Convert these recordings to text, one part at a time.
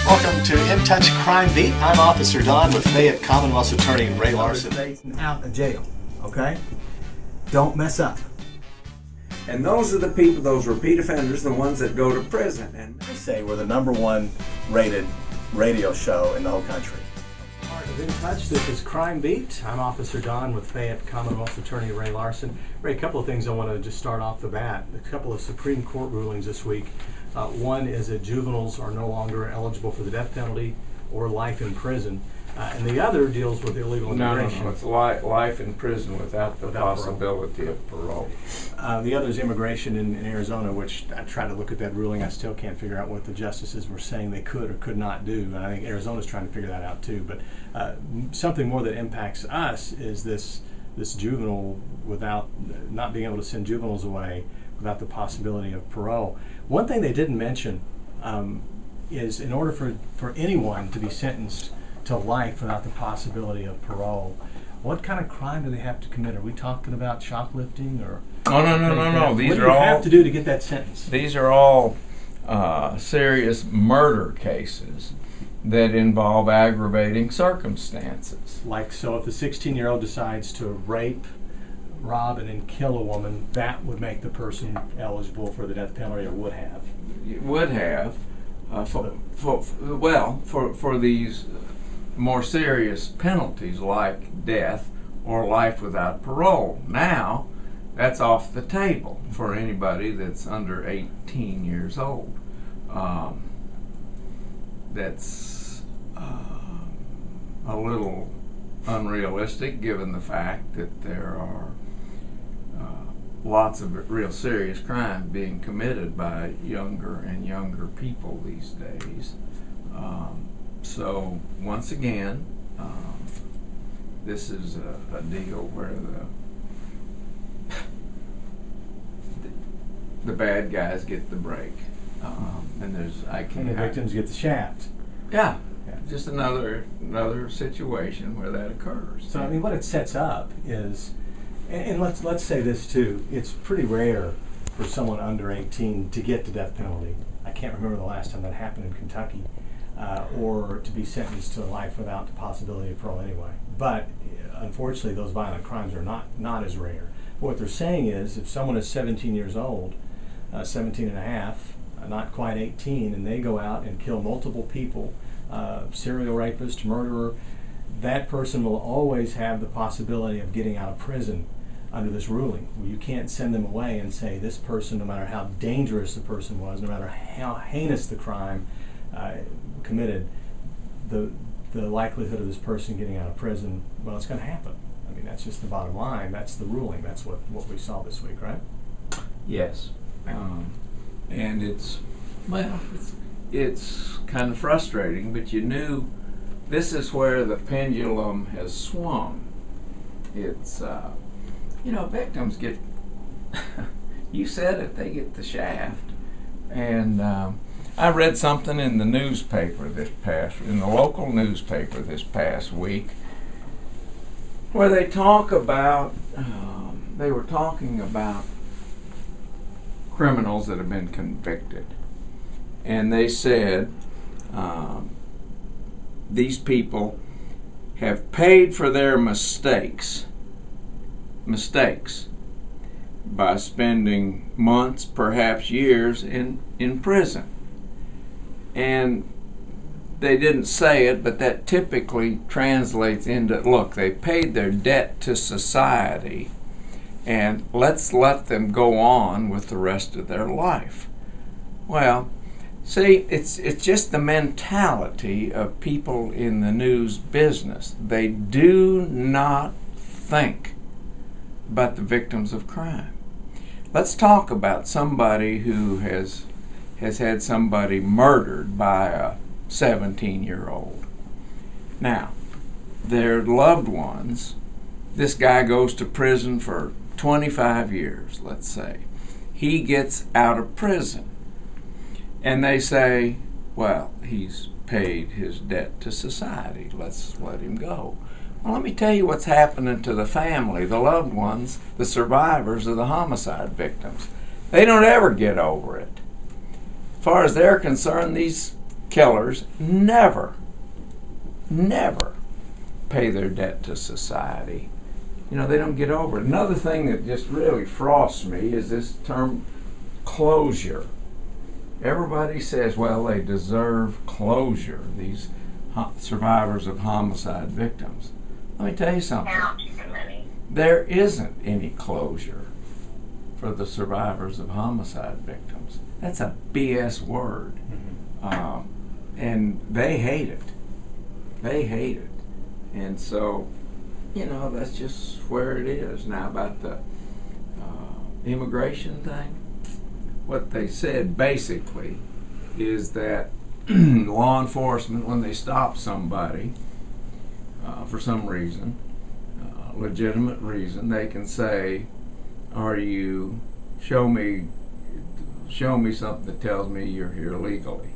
Welcome to In Touch Crime Beat. I'm Officer Don with Fayette Commonwealth's Attorney Ray Larson. Out of jail, okay? Don't mess up. And those are the people, those repeat offenders, the ones that go to prison. And They say we're the #1 rated radio show in the whole country. Part of In Touch, this is Crime Beat. I'm Officer Don with Fayette Commonwealth's Attorney Ray Larson. Ray, a couple of things I want to just start off the bat. A couple of Supreme Court rulings this week. One is that juveniles are no longer eligible for the death penalty or life in prison. And the other deals with illegal immigration. No, it's life in prison without the possibility of parole. The other is immigration in Arizona, which I tried to look at that ruling. I still can't figure out what the justices were saying they could or could not do. And I think Arizona's trying to figure that out too. But something more that impacts us is this juvenile without not being able to send juveniles away without the possibility of parole. One thing they didn't mention is in order for anyone to be sentenced to life without the possibility of parole, what kind of crime do they have to commit? Are we talking about shoplifting or? Oh, no. These what do are you all have to do to get that sentence? These are all serious murder cases that involve aggravating circumstances. Like, so if a 16-year-old decides to rape, rob, and then kill a woman, that would make the person eligible for the death penalty, or would have? It would have, for these more serious penalties like death or life without parole. Now, that's off the table for anybody that's under 18 years old. That's a little unrealistic given the fact that there are lots of real serious crime being committed by younger and younger people these days. So once again, this is a deal where the bad guys get the break, and And the victims get the shaft. Yeah, just another situation where that occurs. So I mean, what it sets up is, and let's say this too, it's pretty rare for someone under 18 to get the death penalty. I can't remember the last time that happened in Kentucky, or to be sentenced to life without the possibility of parole anyway. But unfortunately, those violent crimes are not as rare. What they're saying is, if someone is 17 years old, 17 and a half, not quite 18, and they go out and kill multiple people, serial rapist, murderer, that person will always have the possibility of getting out of prison under this ruling. You can't send them away and say this person, no matter how dangerous the person was, no matter how heinous the crime committed, the likelihood of this person getting out of prison, well, it's going to happen. I mean, that's just the bottom line. That's the ruling. That's what we saw this week, right? Yes. And it's kind of frustrating, but you knew this is where the pendulum has swung. It's, victims get, you said it, they get the shaft. And I read something in the newspaper in the local newspaper this past week, where they talk about, they were talking about criminals that have been convicted. And they said these people have paid for their mistakes by spending months, perhaps years in prison. And they didn't say it, but that typically translates into, look, they paid their debt to society, and let's let them go on with the rest of their life. Well, see, it's just the mentality of people in the news business. They do not think about the victims of crime. Let's talk about somebody who has had somebody murdered by a 17-year-old. Now, their loved ones, this guy goes to prison for 25 years, let's say. He gets out of prison. And they say, well, he's paid his debt to society. Let's let him go. Well, let me tell you what's happening to the family, the loved ones, the survivors of the homicide victims. They don't ever get over it. As far as they're concerned, these killers never pay their debt to society. You know, they don't get over it. Another thing that just really frosts me is this term closure. Everybody says, well, they deserve closure, these survivors of homicide victims. Let me tell you something. There isn't any closure for the survivors of homicide victims. That's a BS word. And they hate it. They hate it. And so, you know, that's just where it is. Now, about the immigration thing, what they said basically is that law enforcement, when they stop somebody for some reason, legitimate reason, they can say, show me something that tells me you're here legally.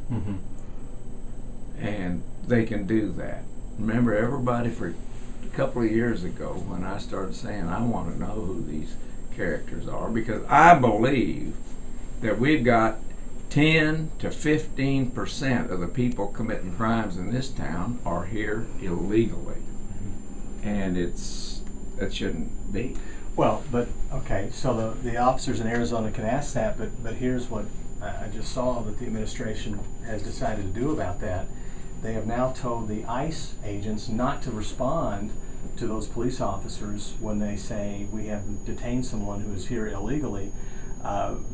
And they can do that. Remember, everybody, for a couple of years ago, when I started saying I want to know who these characters are, because I believe that we've got 10 to 15% of the people committing crimes in this town are here illegally. And that shouldn't be. Well, but okay, so the officers in Arizona can ask that, but here's what I just saw that the administration has decided to do about that. They have now told the ICE agents not to respond to those police officers when they say we have detained someone who is here illegally.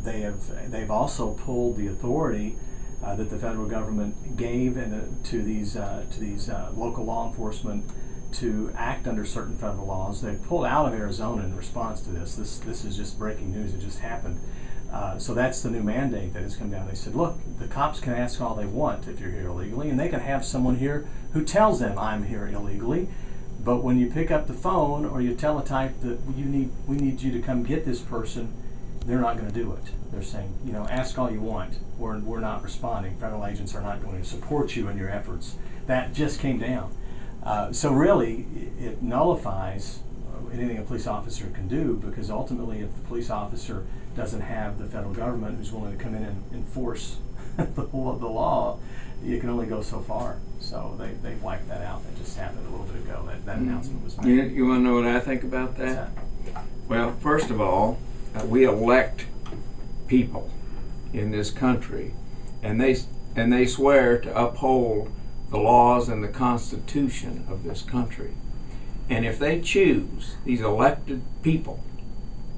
They've also pulled the authority that the federal government gave to these local law enforcement to act under certain federal laws. They pulled out of Arizona in response to this. This is just breaking news. It just happened. So that's the new mandate that has come down. They said, look, the cops can ask all they want if you're here illegally, and they can have someone here who tells them I'm here illegally. But when you pick up the phone or you teletype that we need you to come get this person, they're not going to do it. They're saying, you know, ask all you want. We're not responding. Federal agents are not going to support you in your efforts. That just came down. So really, it nullifies anything a police officer can do, because ultimately, if the police officer doesn't have the federal government who's willing to come in and enforce the law, you can only go so far. So they wiped that out. That just happened a little bit ago. That announcement was made. You want to know what I think about that? Well, first of all, we elect people in this country, and they swear to uphold the laws and the Constitution of this country. And if they choose, these elected people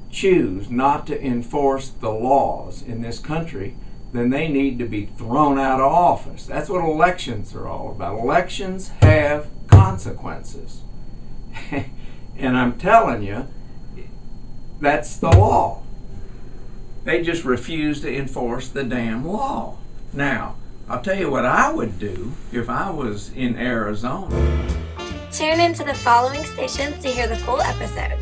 choose not to enforce the laws in this country, then they need to be thrown out of office. That's what elections are all about. Elections have consequences. And I'm telling you, that's the law. They just refuse to enforce the damn law. Now, I'll tell you what I would do if I was in Arizona. Tune into the following stations to hear the full episode.